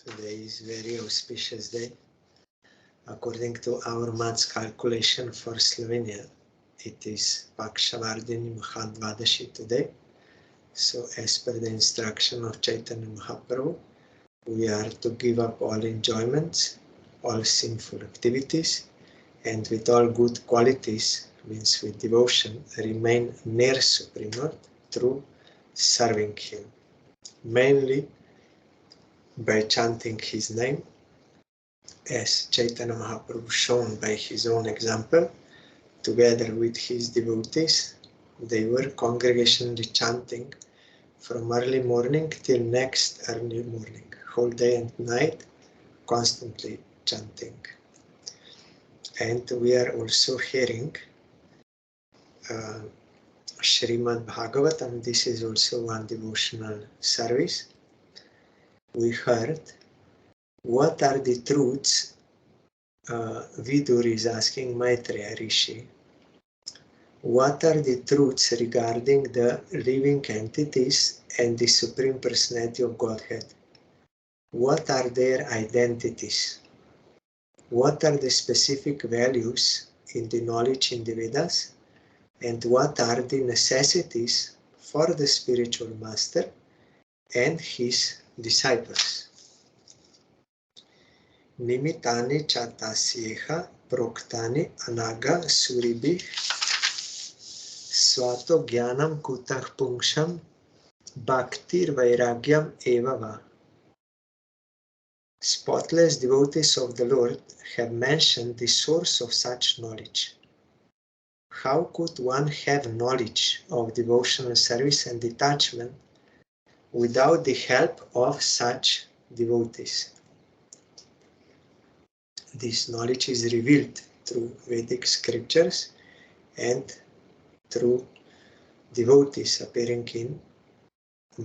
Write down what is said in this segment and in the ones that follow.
Today is very auspicious day. According to our maths calculation for Slovenia, it is Pakshavardhini Mahadvadashi today. So as per the instruction of Chaitanya Mahaprabhu, we are to give up all enjoyments, all sinful activities, and with all good qualities, means with devotion, remain near Supreme Lord through serving Him, mainly by chanting His name, as Chaitanya Mahaprabhu shown by his own example. Together with his devotees, they were congregationally chanting from early morning till next early morning, whole day and night, constantly chanting. And we are also hearing SRIMAD BHAGAVATAM. This is also one devotional service. We heard what are the truths. Vidur is asking Maitreya Rishi, what are the truths regarding the living entities and the Supreme Personality of Godhead? What are their identities? What are the specific values in the knowledge in the Vedas? And what are the necessities for the spiritual master and his disciples? Nimitani chatasyeha proktani anaga suribi swato jnanam kutah pungsham bhaktir vairagyam evava. Spotless devotees of the Lord have mentioned the source of such knowledge. How could one have knowledge of devotional service and detachment without the help of such devotees? This knowledge is revealed through Vedic scriptures and through devotees appearing in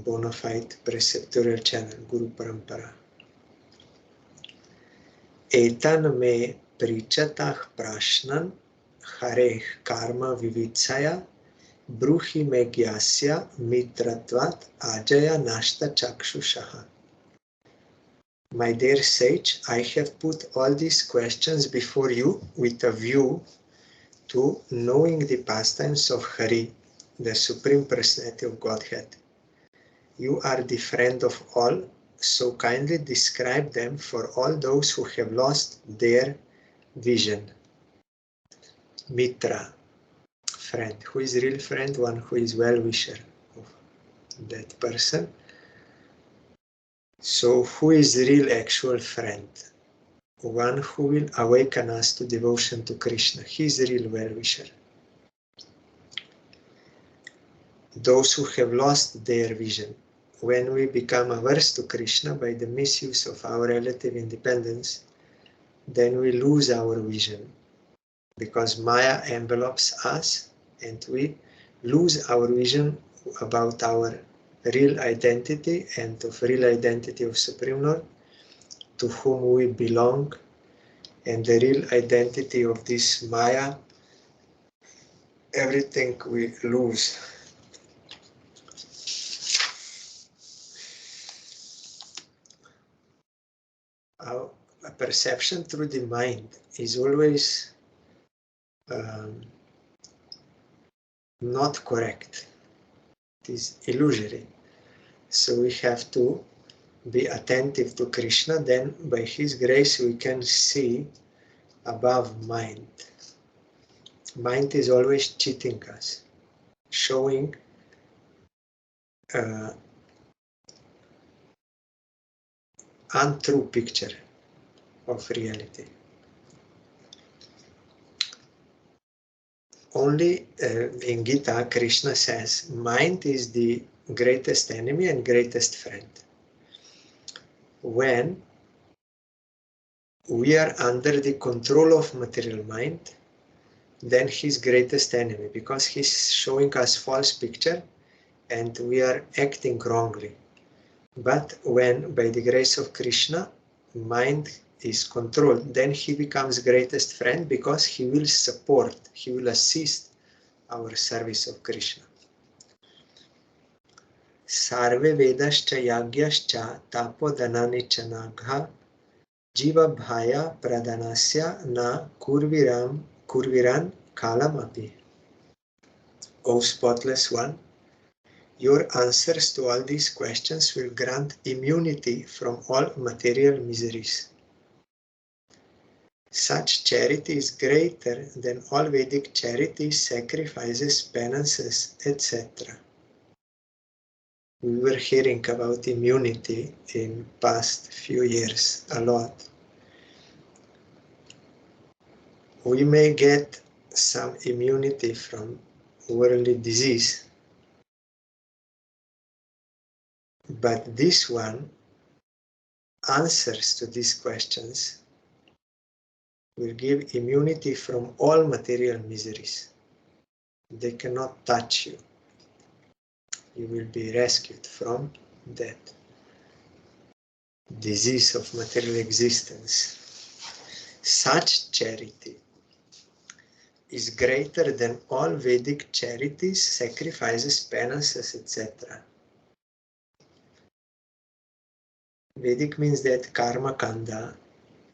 bona fide preceptorial channel, Guru Parampara. Etan me prichatah prashnan hareh karma vivitsaya bruhi me gyasya mitratvat ajaya nashta chakshushaha. My dear sage, I have put all these questions before you with a view to knowing the pastimes of Hari, the Supreme Personality of Godhead. You are the friend of all, so kindly describe them for all those who have lost their vision. Mitra, friend. Who is real friend? One who is well-wisher of that person. So who is real actual friend? One who will awaken us to devotion to Krishna. He is a real well-wisher. Those who have lost their vision. When we become averse to Krishna by the misuse of our relative independence, then we lose our vision, because Maya envelops us and we lose our vision about our real identity and of real identity of Supreme Lord, to whom we belong, and the real identity of this Maya. Everything we lose. Our perception through the mind is always not correct. It is illusory. So we have to be attentive to Krishna, then by His grace we can see above mind. Mind is always cheating us, showing untrue picture of reality. Only in Gita, Krishna says, mind is the greatest enemy and greatest friend. When we are under the control of material mind, then his greatest enemy, because he's showing us false picture and we are acting wrongly. But when, by the grace of Krishna, mind is controlled, then he becomes greatest friend, because he will support, he will assist our service of Krishna. Sarve vedascha yagyascha tapodhanani chanagha jiva bhaya pradhanasya na kurviran kalamapi. O spotless one, your answers to all these questions will grant immunity from all material miseries. Such charity is greater than all Vedic charities, sacrifices, penances, etc. We were hearing about immunity in past few years a lot. We may get some immunity from worldly disease, but this one answers to these questions will give immunity from all material miseries. They cannot touch you. You will be rescued from that disease of material existence. Such charity is greater than all Vedic charities, sacrifices, penances, etc. Vedic means that karma kanda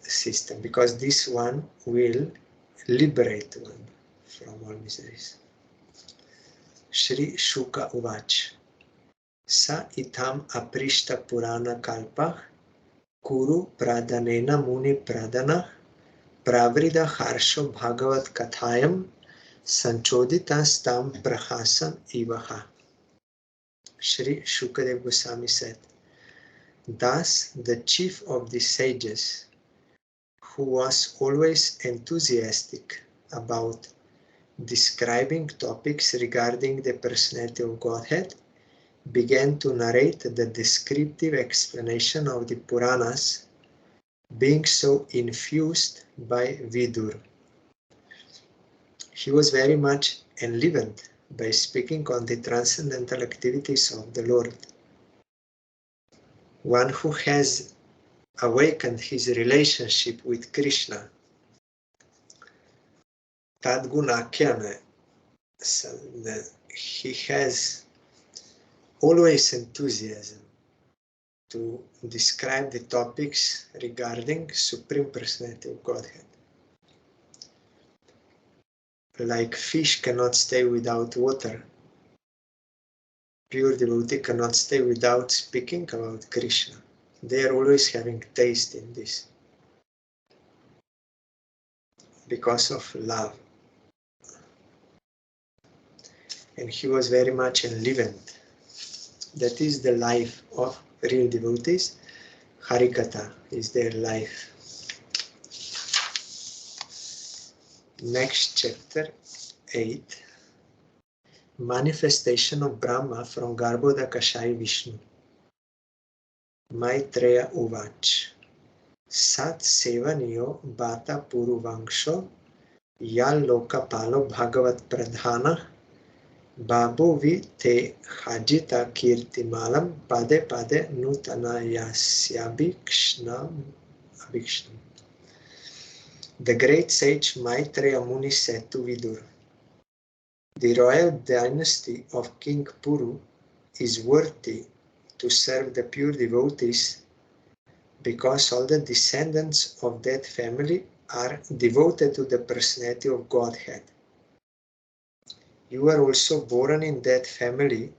system, because this one will liberate one from all miseries. Shri Shuka Uvach Sa itam aprishta purana kalpa kuru pradhanena muni pradhana pravrida harsho bhagavat kathayam sanchodita stam prahasam ivaha. Shri Shukadev Goswami said, thus the chief of the sages, who was always enthusiastic about describing topics regarding the personality of Godhead, began to narrate the descriptive explanation of the Puranas, being so infused by Vidur. He was very much enlivened by speaking on the transcendental activities of the Lord. One who has awakened his relationship with Krishna, Tadgunakyana, he has always enthusiasm to describe the topics regarding Supreme Personality of Godhead. Like fish cannot stay without water, pure devotee cannot stay without speaking about Krishna. They are always having taste in this because of love. And he was very much enlivened. That is the life of real devotees. Harikatha is their life. Next chapter, 8. Manifestation of Brahma from Garbhodakashai Vishnu. Maitreya Uvach. Sat Sevaniyo Bata Puruvangsho Yal Lokapalo Bhagavat Pradhana Babu vi te hajita kirtimalam pade pade nutanayasyabikshnam. The great sage Maitreya Muni said to Vidur, the royal dynasty of King Puru is worthy to serve the pure devotees because all the descendants of that family are devoted to the personality of Godhead. You are also born in that family,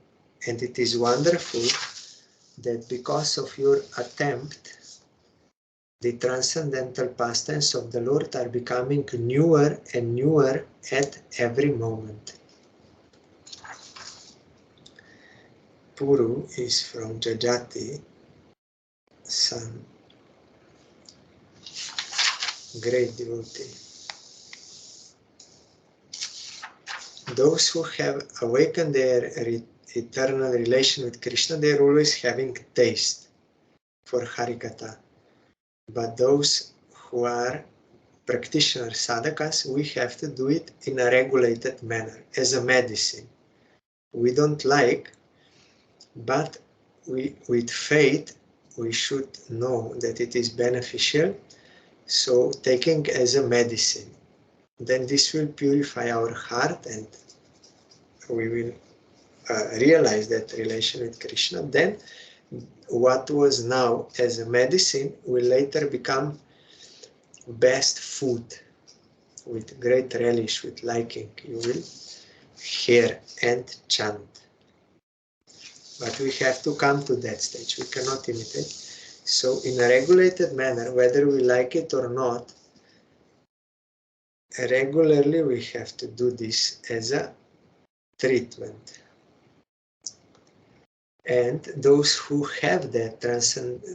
and it is wonderful that because of your attempt, the transcendental pastimes of the Lord are becoming newer and newer at every moment. Puru is from Jajati, son, great devotee. Those who have awakened their eternal relation with Krishna, they are always having taste for Harikatha. But those who are practitioner sadhakas, we have to do it in a regulated manner, as a medicine. We don't like, but with faith, we should know that it is beneficial. So taking as a medicine, then this will purify our heart and we will realize that relation with Krishna, then what was now as a medicine will later become best food with great relish, with liking. You will hear and chant. But we have to come to that stage. We cannot imitate. So in a regulated manner, whether we like it or not, regularly we have to do this as a treatment. And those who have that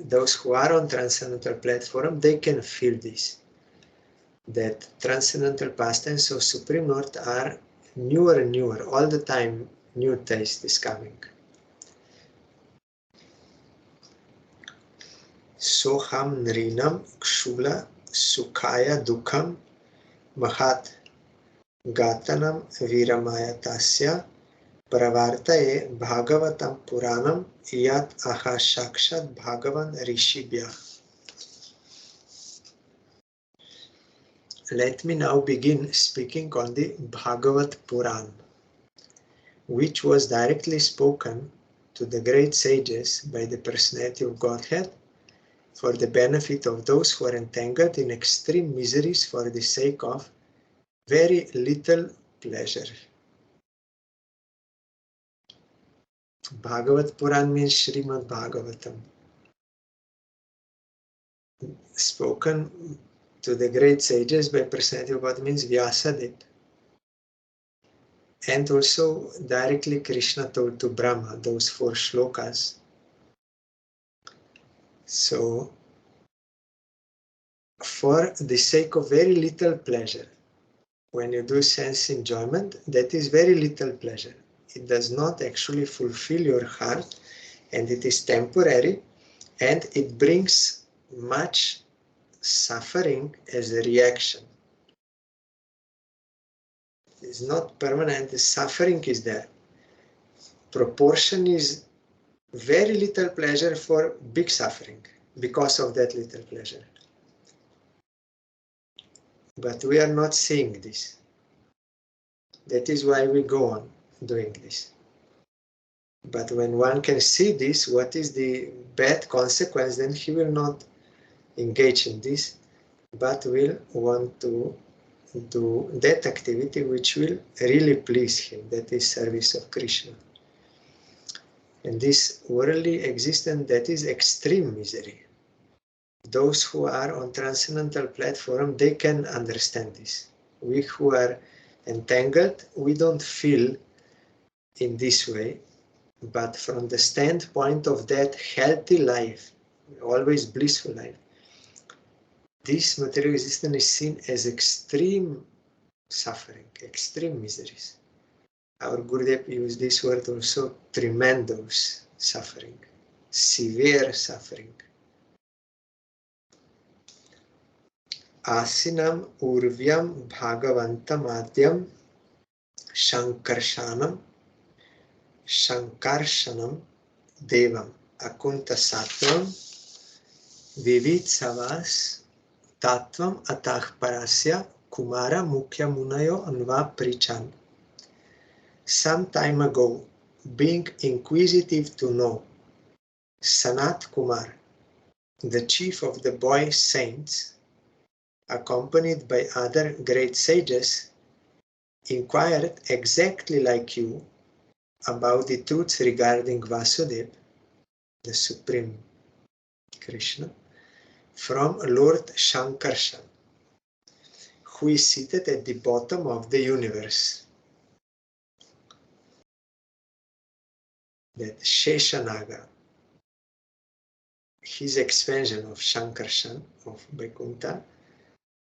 those who are on transcendental platform, they can feel this. That transcendental pastimes of Supreme Lord are newer and newer. All the time new taste is coming. Soham nrinam kshula sukhaya dukham mahat gatanam viramaya tasya pravartaye bhagavatam puranam yat aha shakshat bhagavan rishibhya. Let me now begin speaking on the Bhagavat Puran, which was directly spoken to the great sages by the personality of Godhead for the benefit of those who are entangled in extreme miseries for the sake of very little pleasure. Bhagavat Puran means SRIMAD Bhagavatam, spoken to the great sages by personality of God means Vyasadeva. And also directly Krishna told to Brahma those 4 shlokas. So, for the sake of very little pleasure, when you do sense enjoyment, that is very little pleasure. It does not actually fulfill your heart, and it is temporary, and it brings much suffering as a reaction. It's not permanent, the suffering is there. Proportion is very little pleasure for big suffering because of that little pleasure. But we are not seeing this. That is why we go on doing this. But when one can see this, what is the bad consequence, then he will not engage in this, but will want to do that activity which will really please him, that is service of Krishna. And this worldly existence, that is extreme misery. Those who are on transcendental platform, they can understand this. We who are entangled, we don't feel in this way, but from the standpoint of that healthy life, always blissful life, this material existence is seen as extreme suffering, extreme miseries. Our Gurudev used this word also, tremendous suffering, severe suffering. Asinam urvyam bhagavantam adyam shankarshanam devam akunta sattvam vivitsavas tattvam atah parasya kumara mukhya munayo anva prichan. Some time ago, being inquisitive to know, Sanat Kumar, the chief of the boy saints, accompanied by other great sages, inquired exactly like you about the truths regarding Vasudeva, the Supreme Krishna, from Lord Shankarshan, who is seated at the bottom of the universe. That Sheshanaga, his expansion of Shankarshan, of Vaikuntha,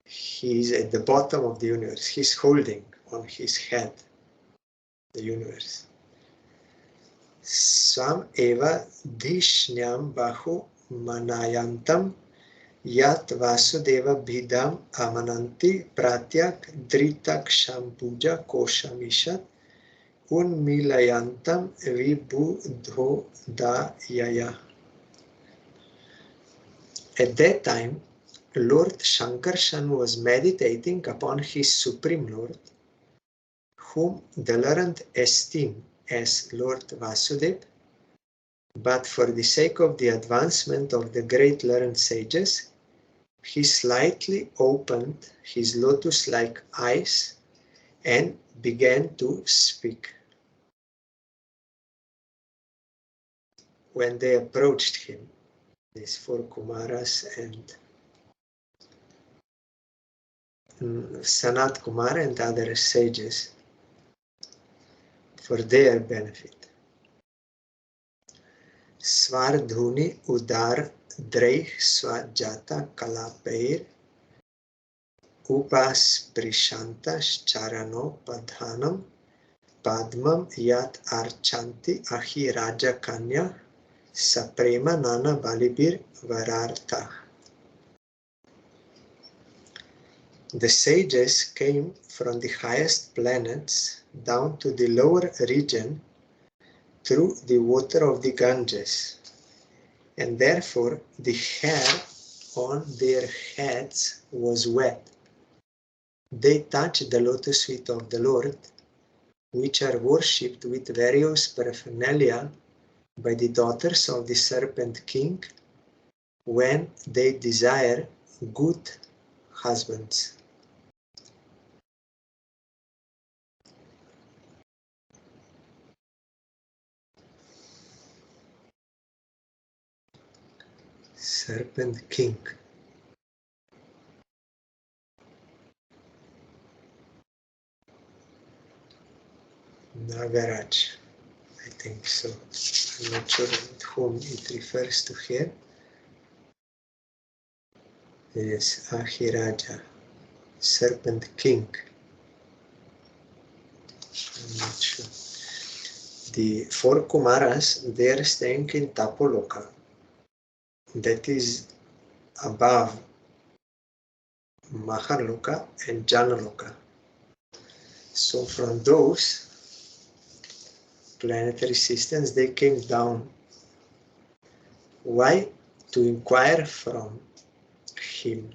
he is at the bottom of the universe. He's holding on his head the universe. Swam eva dhishnyam bahu manayantam yat vasudeva bhidam amananti pratyak dritak shampuja koshamishat unmilayantam vibudhodayaya. At that time, Lord Shankarshan was meditating upon his Supreme Lord, whom the learned esteem as Lord Vasudeva, but for the sake of the advancement of the great learned sages, he slightly opened his lotus-like eyes and began to speak. When they approached him, these 4 Kumaras and Sanat Kumar and other sages, for their benefit. Svardhuni udar dreih swajata kalapair upas prishantas charano padhanam padmam yat archanti ahi raja kanya saprema nana balibir varartha. The sages came from the highest planets down to the lower region through the water of the Ganges, and therefore the hair on their heads was wet. They touched the lotus feet of the Lord, which are worshipped with various paraphernalia by the daughters of the Serpent King when they desire good husbands. Serpent King. Nagaraj, I think so. I'm not sure with whom it refers to here. Yes, Ahiraja, Serpent King. I'm not sure. The 4 Kumaras, they are staying in Tapoloka, that is above Maharloka and Janaloka. So from those planetary systems, they came down. Why? To inquire from him.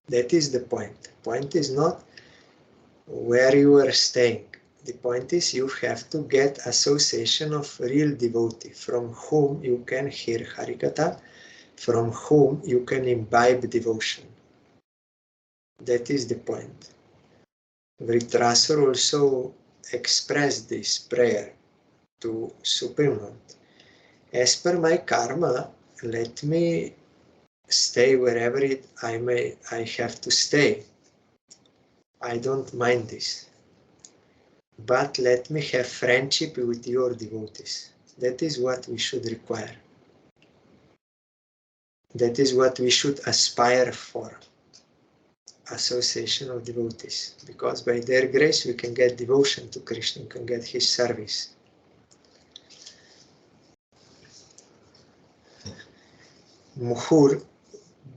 That is the point. The point is not where you are staying. The point is you have to get association of real devotee from whom you can hear Harikatha, from whom you can imbibe devotion. That is the point. Vritrasur also expressed this prayer to Supreme Lord. As per my karma, let me stay wherever I have to stay. I don't mind this. But let me have friendship with your devotees. That is what we should require. That is what we should aspire for. Association of devotees. Because by their grace we can get devotion to Krishna, we can get his service. Muhur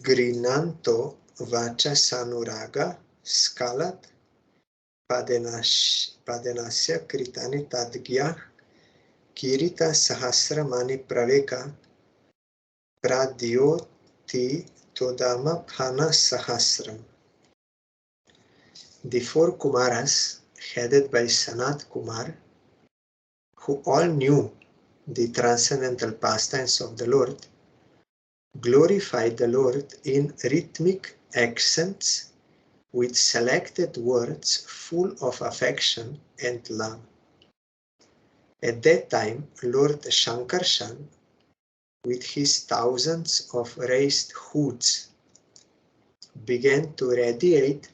grinanto vacha sanuraga skalat padenasya kritani tadgya kirita sahasramani praveka pradyoti todama phana sahasram. The 4 Kumaras, headed by Sanat Kumar, who all knew the transcendental pastimes of the Lord, glorified the Lord in rhythmic accents with selected words full of affection and love. At that time, Lord Shankarshan, with his thousands of raised hoods, began to radiate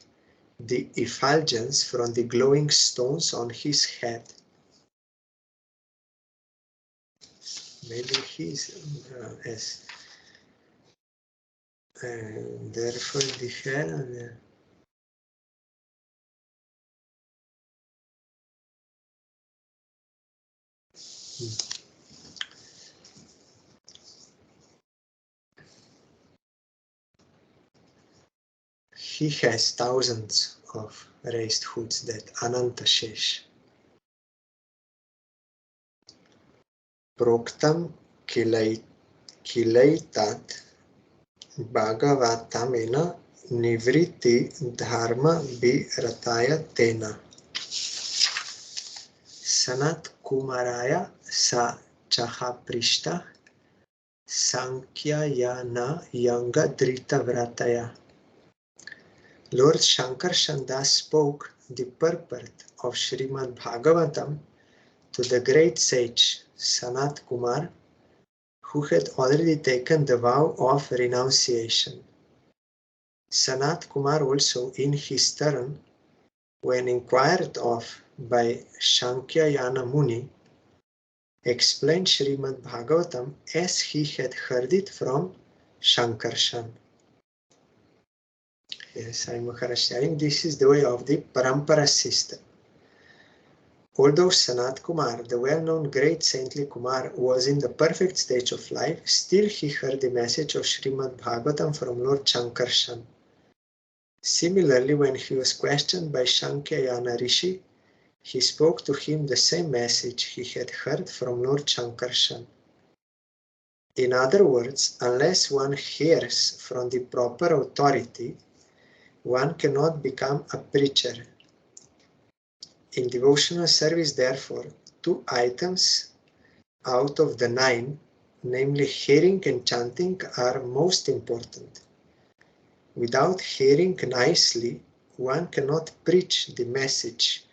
the effulgence from the glowing stones on his head. Maybe he's as therefore the hair on the he has thousands of raised hoods, that Anantashesh. Proktam kilaitat Bhagavatamena Nivriti Dharma Virataya Tena. Sanat Kumaraya sa chaha prishta Sankhya Yanga Drita Vrataya. Lord Shankarshan spoke the purport of Srimad Bhagavatam to the great sage Sanat Kumar, who had already taken the vow of renunciation. Sanat Kumar also, in his turn, when inquired of by Shankyayana Muni, explained Srimad Bhagavatam as he had heard it from Shankarshan. Yes, I'm sharing. This is the way of the Parampara system. Although Sanat Kumar, the well-known great saintly Kumar, was in the perfect stage of life, still he heard the message of Srimad Bhagavatam from Lord Shankarshan. Similarly, when he was questioned by Shankyayana Rishi, he spoke to him the same message he had heard from Lord Shankarshan. In other words, unless one hears from the proper authority, one cannot become a preacher. In devotional service, therefore, 2 items out of the 9, namely hearing and chanting, are most important. Without hearing nicely, one cannot preach the message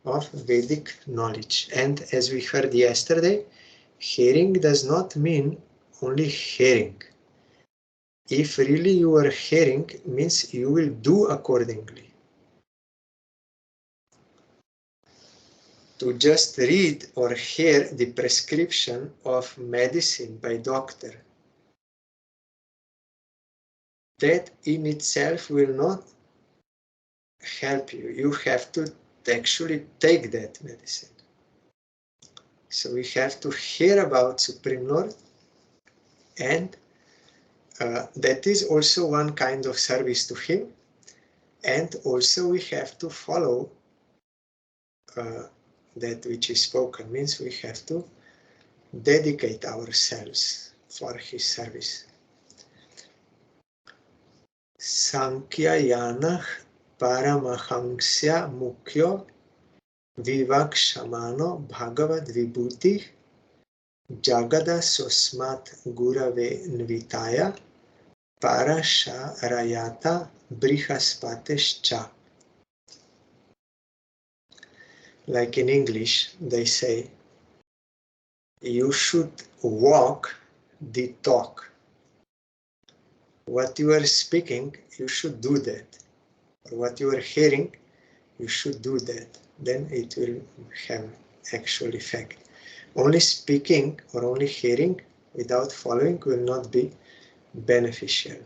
of Vedic knowledge. And as we heard yesterday, hearing does not mean only hearing. If really you are hearing, means you will do accordingly. To just read or hear the prescription of medicine by doctor, that in itself will not help you. You have to actually take that medicine. So we have to hear about Supreme Lord, and that is also one kind of service to Him. And also we have to follow that which is spoken, means we have to dedicate ourselves for His service. Sankhyayanah Paramahamsya Mukhyo Vivakshamano Bhagavad Vibhuti Jagada Sosmat Gurave Nvitaya Parasharayata Brihaspatescha. Like in English, they say, you should walk the talk. What you are speaking, you should do that. Or what you are hearing, you should do that. Then it will have actual effect. Only speaking or only hearing without following will not be beneficial.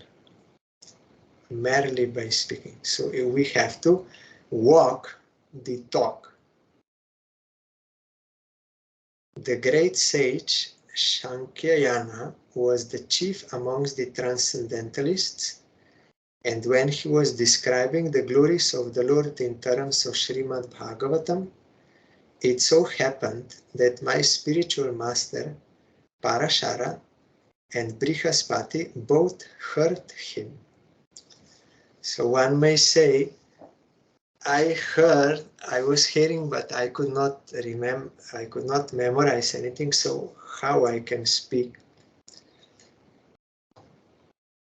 Merely by speaking. So we have to walk the talk. The great sage Shankyayana was the chief amongst the transcendentalists, and when he was describing the glories of the Lord in terms of Srimad Bhagavatam, it so happened that my spiritual master, Parashara, and Brihaspati both heard him. So one may say, I was hearing, but I could not remember, I could not memorize anything, so how I can speak?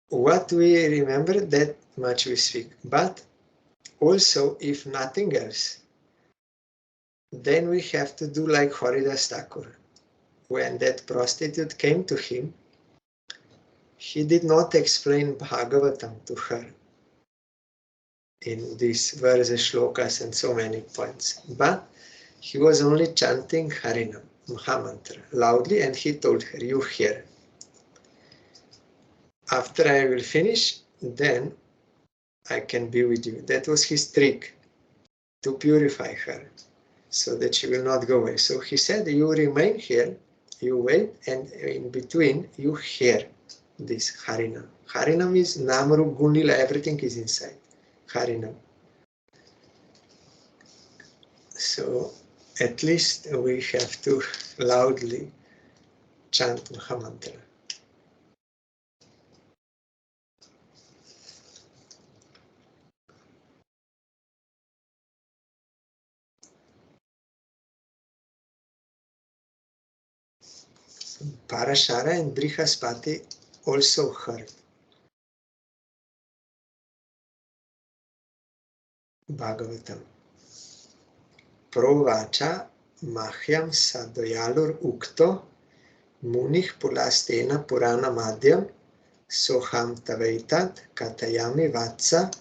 What we remember, that much we speak. But also, if nothing else, then we have to do like Haridas Thakur. When that prostitute came to him, he did not explain Bhagavatam to her in these verses, shlokas, and so many points. But he was only chanting Harinam, Mahamantra, loudly, and he told her, you hear. After I will finish, then I can be with you. That was his trick, to purify her, so that she will not go away. So he said, you remain here, you wait, and in between, you hear this Harinam. Harinam is Namarup Gunlila, everything is inside. Harinam. So at least we have to loudly chant Mahamantra. Parashara and Brihaspati also heard. Bhagavatam. Provacha Mahyam Sadoyalur Ukto Munih Pulastena Purana Madhyam Soham Tavaitat Katayami Vatsa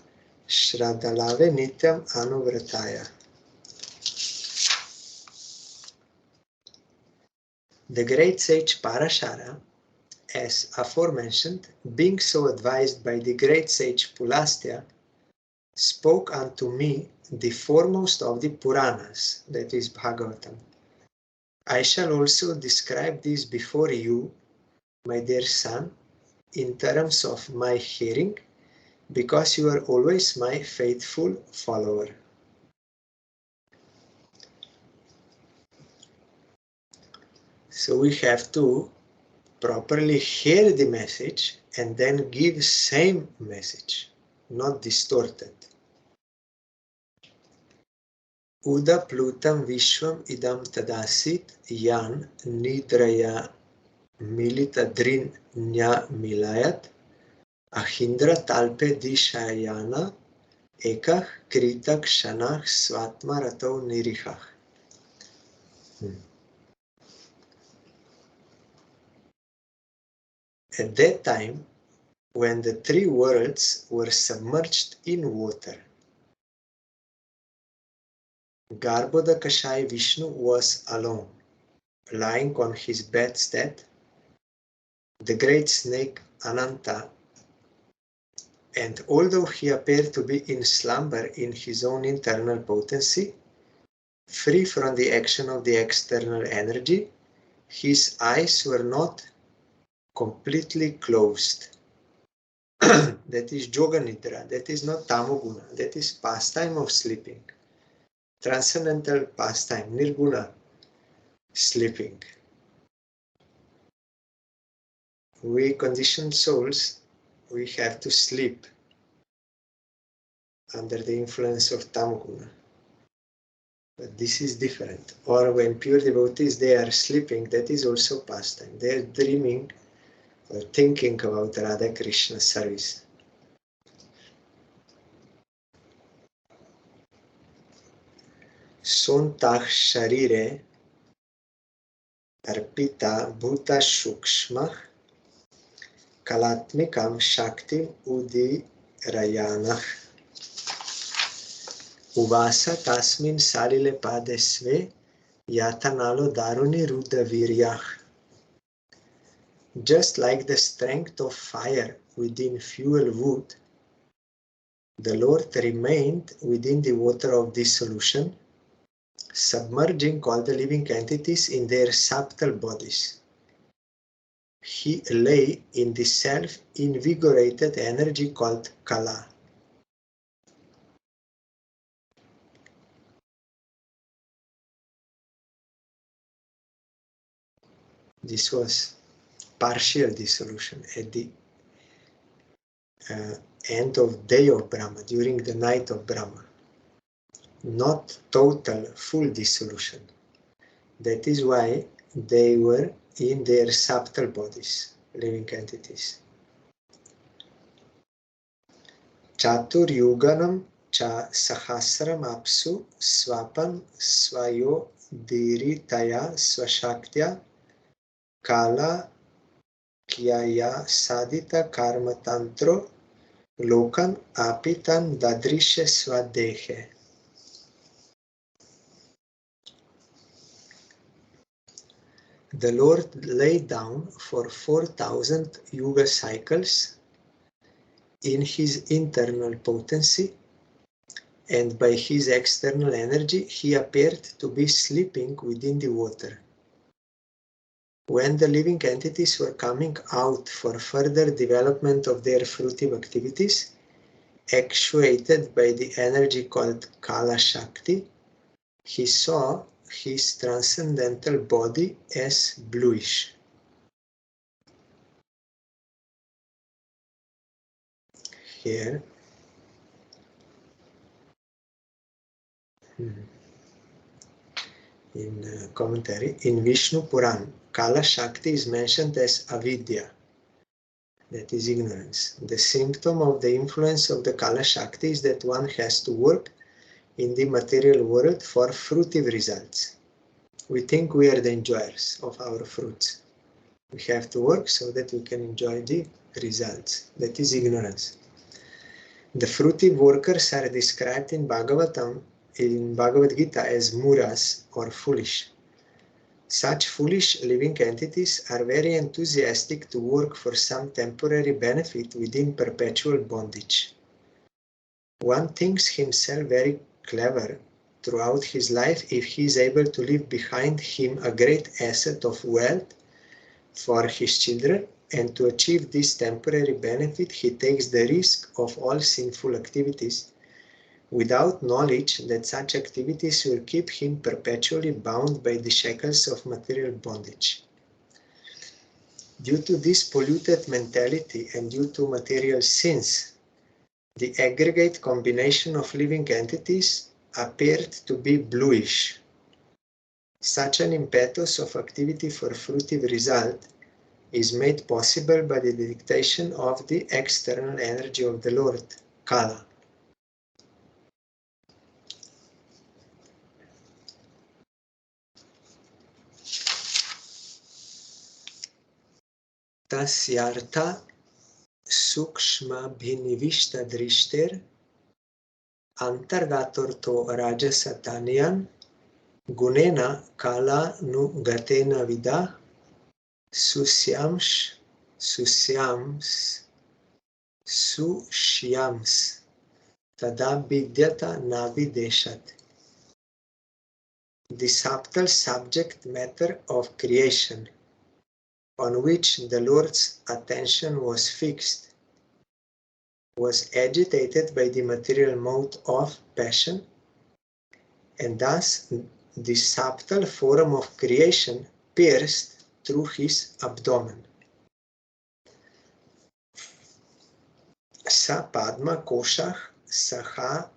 Shradalave Nityam Anuvrataya. The great sage Parashara, as aforementioned, being so advised by the great sage Pulastya, spoke unto me the foremost of the Puranas, that is Bhagavatam. I shall also describe this before you, my dear son, in terms of my hearing, because you are always my faithful follower. So we have to properly hear the message and then give same message, not distorted. Uda plutam vishwam idam tadasit yan nidraya militadrin nya milayat ahindra talpe dishayana ekah kritak shanach svatma rato nirihach. At that time, when the three worlds were submerged in water, Garbhodakashai Vishnu was alone, lying on his bedstead. The great snake Ananta, and although he appeared to be in slumber in his own internal potency, free from the action of the external energy, his eyes were not completely closed. That is Yoga Nidra, that is not Tamoguna, that is pastime of sleeping. Transcendental pastime, Nirguna, sleeping. We conditioned souls, we have to sleep under the influence of Tamoguna. But this is different. Or when pure devotees, they are sleeping, that is also pastime. They are dreaming or thinking about Radha Krishna service. Sontach Sharire Arpita Bhuta Shukshmach Kalatmikam Shaktim Udi Rayanach Uvasa Tasmin Salile Padesve Yatanalo Daruni Rudra Viryach. Just like the strength of fire within fuel wood, the Lord remained within the water of dissolution, submerging all the living entities in their subtle bodies. He lay in the self-invigorated energy called Kala. This was partial dissolution at the end of day of Brahma, during the night of Brahma. Not total, full dissolution. That is why they were in their subtle bodies, living entities. Chatur yuganam cha sahasram apsu swapam swayo diritaya swashaktya kala kyaya sadita karma tantro lokan apitan dadrishe swadehe. The Lord lay down for 4,000 yuga cycles in his internal potency, and by his external energy he appeared to be sleeping within the water. When the living entities were coming out for further development of their fruitive activities, actuated by the energy called Kala Shakti, he saw his transcendental body as bluish. Here, in commentary. In Vishnu Puran, Kala Shakti is mentioned as avidya, that is ignorance. The symptom of the influence of the Kala Shakti is that one has to work in the material world for fruitive results. We think we are the enjoyers of our fruits. We have to work so that we can enjoy the results. That is ignorance. The fruitive workers are described in Bhagavatam, in Bhagavad Gita, as muras or foolish. Such foolish living entities are very enthusiastic to work for some temporary benefit within perpetual bondage. One thinks himself very clever throughout his life if he is able to leave behind him a great asset of wealth for his children, and to achieve this temporary benefit he takes the risk of all sinful activities, without knowledge that such activities will keep him perpetually bound by the shackles of material bondage. Due to this polluted mentality and due to material sins, the aggregate combination of living entities appeared to be bluish. Such an impetus of activity for fruitive result is made possible by the dictation of the external energy of the Lord, Kala. Tasyartha sukshma bhinivishta drishter antargatorto rajasataniyan gunena kala nu gatena vida susyams tada vidyata navideshat. The subtle subject matter of creation, on which the Lord's attention was fixed, was agitated by the material mode of passion, and thus the subtle form of creation pierced through his abdomen. Sa padma koshach saha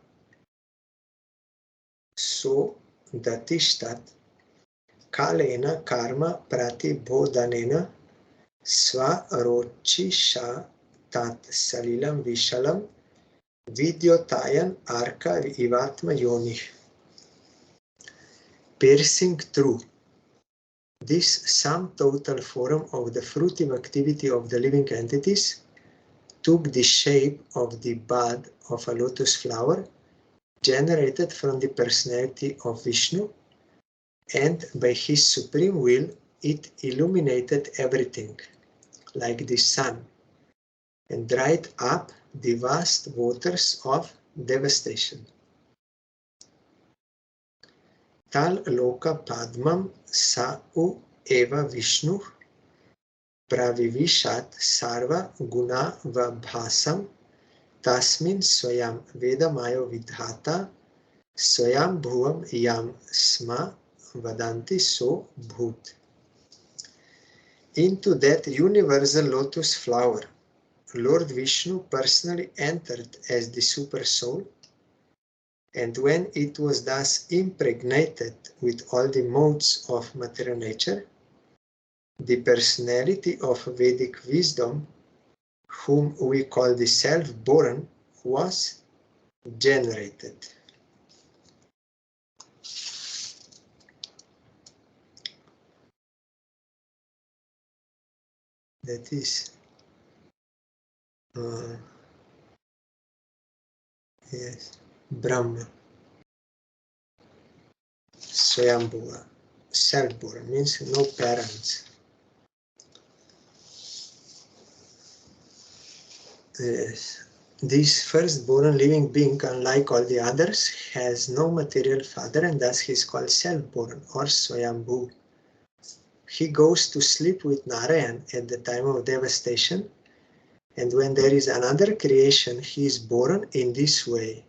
so datishtat kalena karma pratibodhanena swarochisha tat salilam vishalam vidyotayan arka ivatma yoni. Piercing through, this sum total form of the fruitive activity of the living entities took the shape of the bud of a lotus flower generated from the personality of Vishnu, and by his supreme will it illuminated everything, like the sun, and dried up the vast waters of devastation. Tal loka padmam sa'u eva Vishnu pravivishat sarva guna vabhasam tasmin swayam vedamayo vidhata swayam bhuvam yam sma vadanti so bhut. Into that universal lotus flower, Lord Vishnu personally entered as the super soul, and when it was thus impregnated with all the modes of material nature, the personality of Vedic wisdom, whom we call the self-born, was generated. That is, yes, Brahma, Swayambhuva, self-born, means no parents. Yes. This firstborn living being, unlike all the others, has no material father, and thus he is called self-born or Swayambhu. He goes to sleep with Narayan at the time of devastation, and when there is another creation, he is born in this way.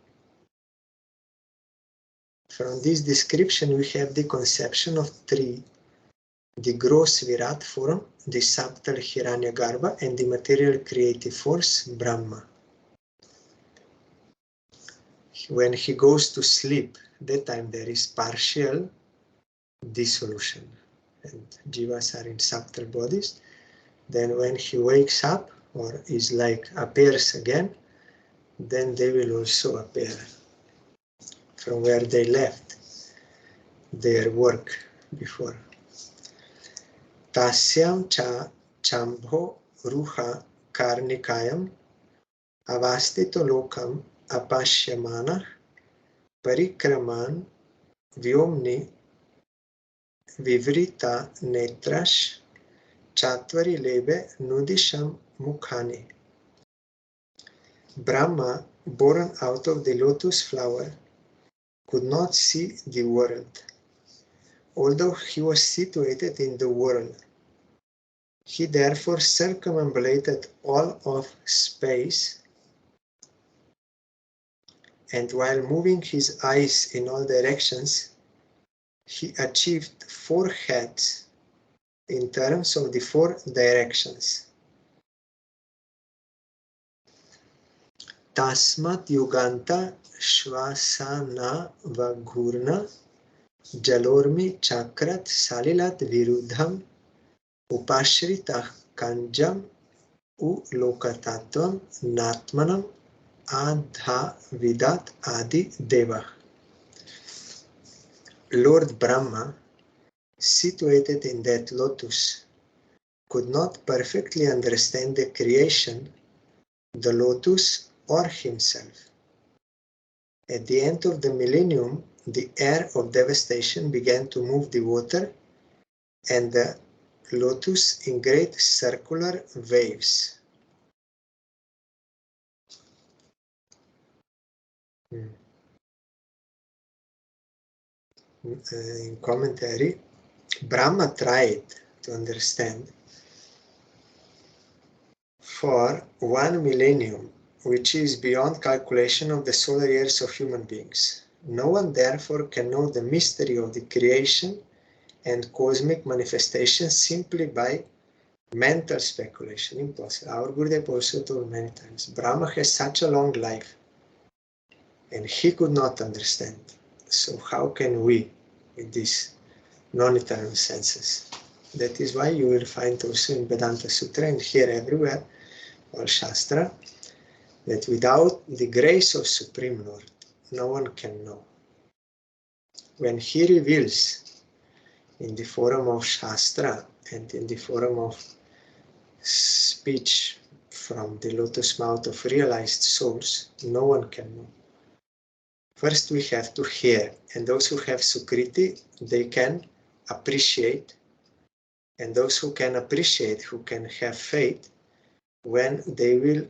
From this description, we have the conception of three: the gross Virat form, the subtle Hiranyagarbha, and the material creative force, Brahma. When he goes to sleep, that time there is partial dissolution. And jivas are in subtle bodies. Then when he wakes up or is like appears again, then they will also appear from where they left their work before. Tasyam cha chambho ruha karnikayam avastito lokam apashyamana parikraman vyomni vivrita netrash chatvari lebe nudisham mukhani. Brahma, born out of the lotus flower, could not see the world. Although he was situated in the world, he therefore circumambulated all of space, and while moving his eyes in all directions, he achieved 4 heads in terms of the 4 directions. Tasmat yuganta shvasana vaghurna jalormi chakrat salilat viruddham upashritah kanjam u lokatatvam natmanam adha vidat adi deva. Lord Brahma, situated in that lotus, could not perfectly understand the creation, the lotus, or himself. At the end of the millennium, the air of devastation began to move the water and the lotus in great circular waves. In commentary, Brahma tried to understand for 1 millennium, which is beyond calculation of the solar years of human beings. No one therefore can know the mystery of the creation and cosmic manifestation simply by mental speculation. Impossible. Our Gurudev also told many times, Brahma has such a long life and he could not understand. So how can we with these non-eternal senses? That is why you will find also in Vedanta Sutra and here everywhere, or Shastra, that without the grace of Supreme Lord, no one can know. When he reveals in the form of Shastra and in the form of speech from the lotus mouth of realized souls, no one can know. First we have to hear, and those who have Sukriti, they can appreciate, and those who can appreciate, who can have faith, when they will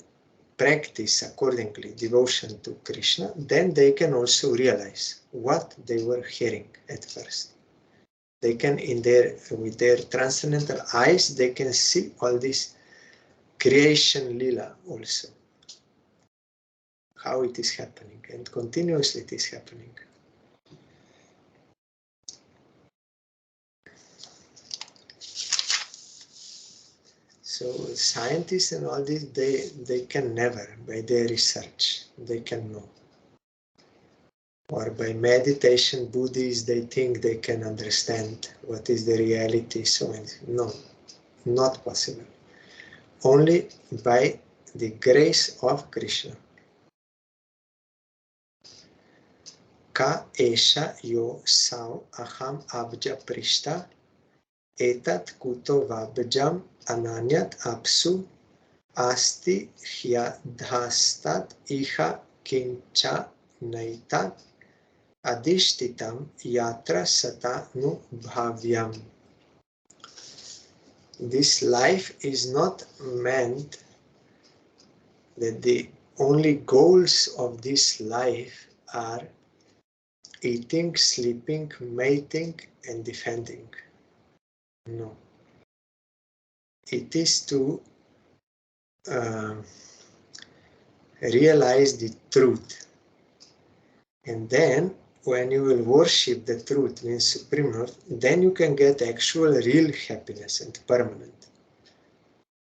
practice accordingly devotion to Krishna, then they can also realize what they were hearing at first. They can, with their transcendental eyes, they can see all this creation lila also, how it is happening, and continuously it is happening. So scientists and all this, they can never, by their research, they can know. Or by meditation, Buddhists, they think they can understand what is the reality. So no, not possible. Only by the grace of Krishna. Ka esha yo sao aham abja prishta etat kuto vabjam ananyat apsu asti hyadhastat iha kincha naitat adishtitam yatra sata nu bhavyam. This life is not meant that the only goals of this life are eating, sleeping, mating, and defending. No. It is to realize the truth. And then, when you will worship the truth, means Supreme Lord, then you can get actual real happiness and permanent.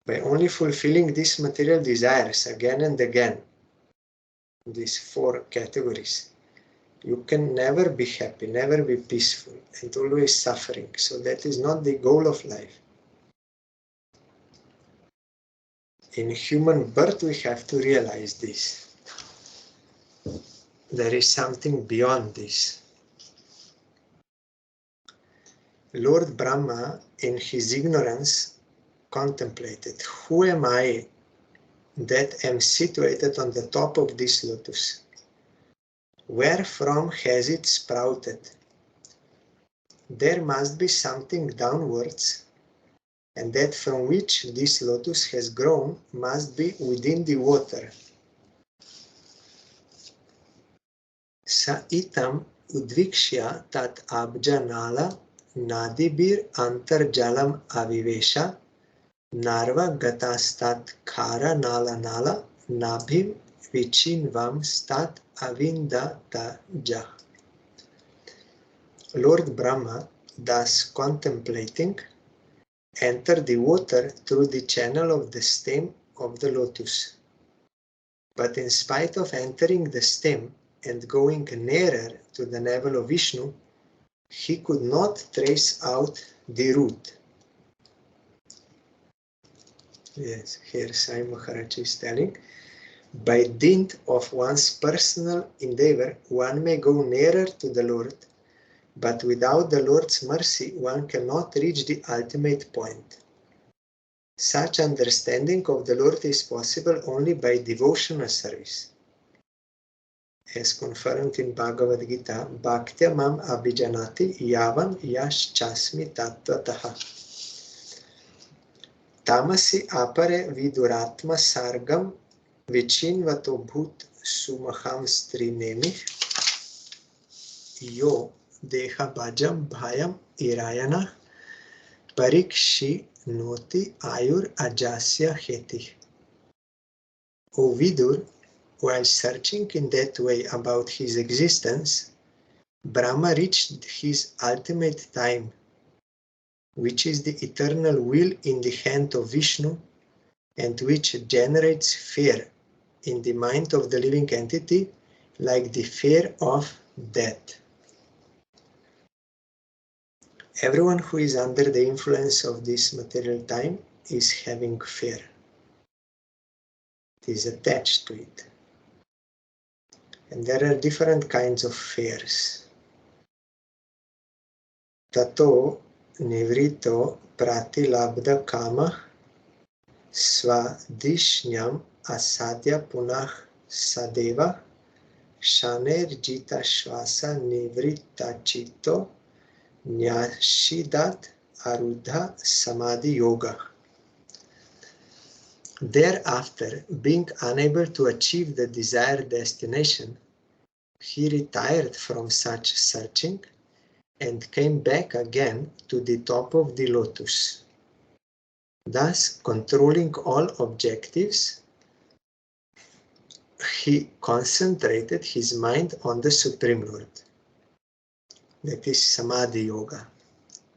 By only fulfilling these material desires again and again, these 4 categories, You can never be happy, never be peaceful, and always suffering. So that is not the goal of life. In human birth, we have to realize this. There is something beyond this. Lord Brahma, in his ignorance, contemplated, who am I that am situated on the top of this lotus? Wherefrom has it sprouted? There must be something downwards, and that from which this lotus has grown must be within the water. Sa itam udvikshya tat abjanala nadibir antarjalam avivesha narva gatastat khara nala nala nabhim vichinvam stat avindataja. Lord Brahma, thus contemplating, entered the water through the channel of the stem of the lotus. But in spite of entering the stem and going nearer to the navel of Vishnu, he could not trace out the root. Yes, here Sai Maharaj is telling, by dint of one's personal endeavor, one may go nearer to the Lord, but without the Lord's mercy, one cannot reach the ultimate point. Such understanding of the Lord is possible only by devotional service. As confirmed in Bhagavad Gita, Bhaktya mam abhijanati yavan yash chasmi tattvataha. Tamasi apare viduratma sargam vichinvato bhut sumaham strinemi yo deha bhajam bhayam irayana parikshi noti ayur ajasya heti. O Vidur, while searching in that way about his existence, Brahma reached his ultimate time, which is the eternal will in the hand of Vishnu and which generates fear in the mind of the living entity, like the fear of death. Everyone who is under the influence of this material time is having fear. It is attached to it. And there are different kinds of fears. Tato nivrito pratilabdha kama swadishnyam asadya punah sadeva shanerjita shvasa nivrita nyashidat arudha samadhi yoga. Thereafter, being unable to achieve the desired destination, he retired from such searching and came back again to the top of the lotus. Thus, controlling all objectives, he concentrated his mind on the Supreme Lord. That is Samadhi Yoga,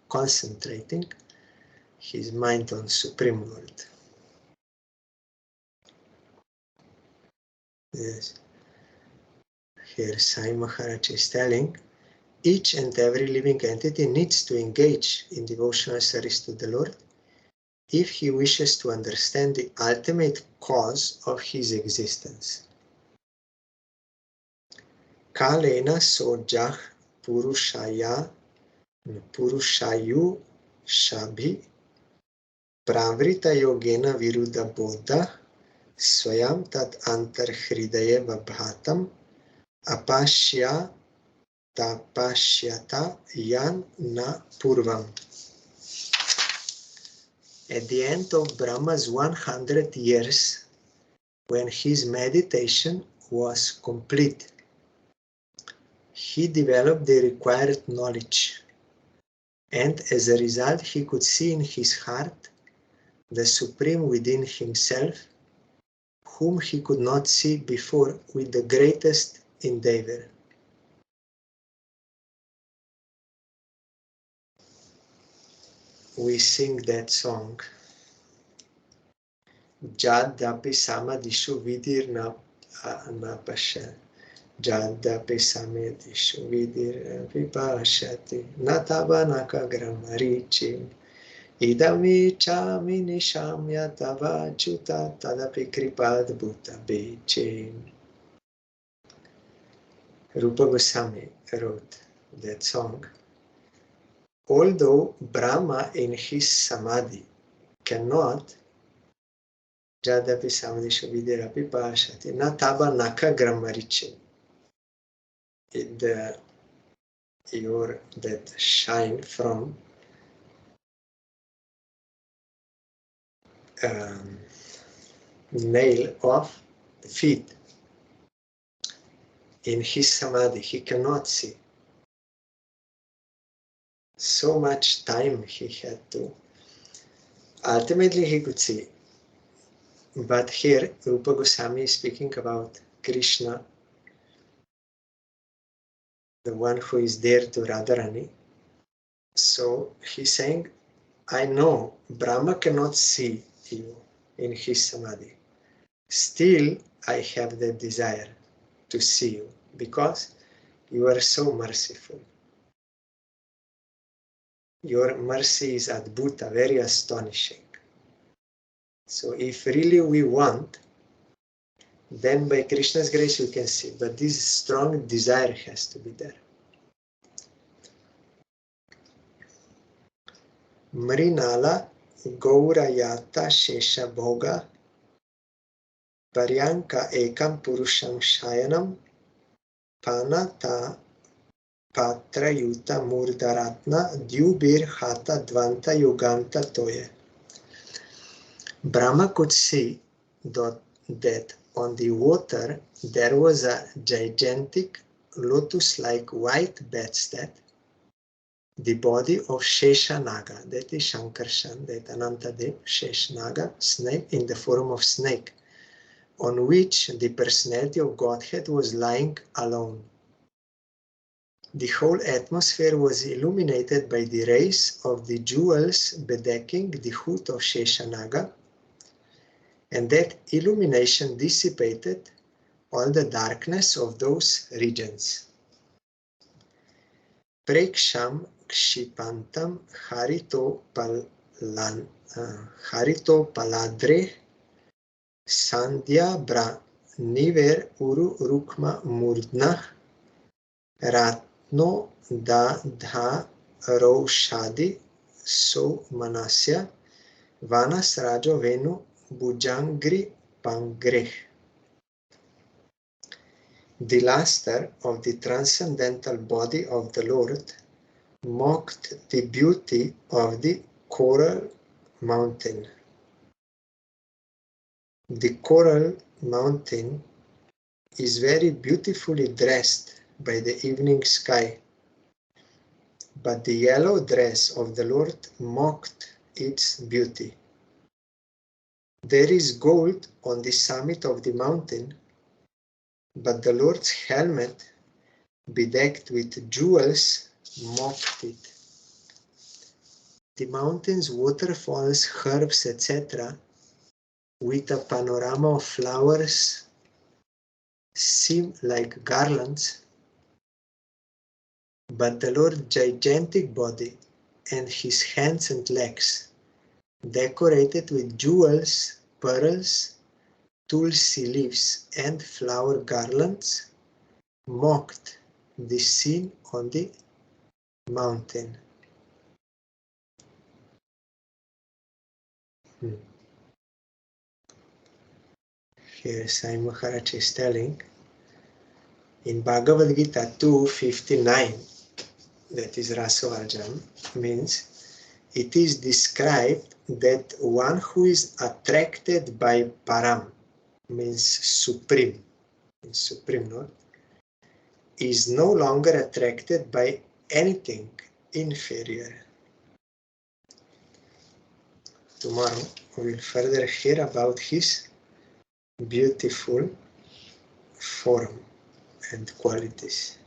concentrating his mind on Supreme Lord. Yes. Here Sai Maharaj is telling, each and every living entity needs to engage in devotional service to the Lord if he wishes to understand the ultimate cause of his existence. Kalena sojah purushayu shabhi pravrita yogena viruddha bodha swayam tat antar hridaya vabhatam apashya tapashyata yan na purvam. At the end of Brahma's 100 years, when his meditation was complete, he developed the required knowledge, and as a result he could see in his heart the Supreme within himself, whom he could not see before with the greatest endeavor. We sing that song. Jad dapi samadhishu vidir na pasha. Jadapi samedishu vidir vipashati natabanaka gramarichim idami chami nishamya tava chuta tadapi kripad bhuta bichim. Rupa Goswami wrote that song. Although Brahma in his samadhi cannot Jadapi samadhishu vidirapi pashati nataba naka gramarichim. The your that shine from nail of the feet. In his samadhi, he cannot see. So much time he had to. Ultimately, he could see. But here, Rupa Goswami is speaking about Krishna, the one who is there to Radharani. So he's saying, I know Brahma cannot see you in his samadhi. Still, I have the desire to see you because you are so merciful. Your mercy is adbhuta, very astonishing. So if really we want, then by Krishna's grace we can see. But this strong desire has to be there. Mrinala Gaurayata Shesha Bhoga Paryanka Ekam Purusham Shayanam Panata Patra Yuta Murdaratna Dyubir Hata Dvanta Yuganta Toye. Brahma could see that on the water there was a gigantic lotus-like white bedstead, the body of Sheshanaga, that is Shankarshan, that Anantadev, Sheshanaga, snake in the form of snake, on which the personality of Godhead was lying alone. The whole atmosphere was illuminated by the rays of the jewels bedecking the hood of Sheshanaga, and that illumination dissipated all the darkness of those regions. Preksham kshipantam harito paladre sandhya bra niver uru rukma murdna ratno da dha roshadi so manasya vanas rajo venu bujangri pangreh. The luster of the transcendental body of the Lord mocked the beauty of the coral mountain. The coral mountain is very beautifully dressed by the evening sky, but the yellow dress of the Lord mocked its beauty. There is gold on the summit of the mountain, but the Lord's helmet, bedecked with jewels, mocked it. The mountains, waterfalls, herbs, etc., with a panorama of flowers, seem like garlands, but the Lord's gigantic body and his hands and legs, decorated with jewels, pearls, tulsi leaves, and flower garlands, mocked the scene on the mountain. Here Sai Maharaj is telling in Bhagavad Gita 2:59, that is Rasavajam, means it is described that one who is attracted by Param, means supreme, no? Is no longer attracted by anything inferior. Tomorrow we will further hear about his beautiful form and qualities.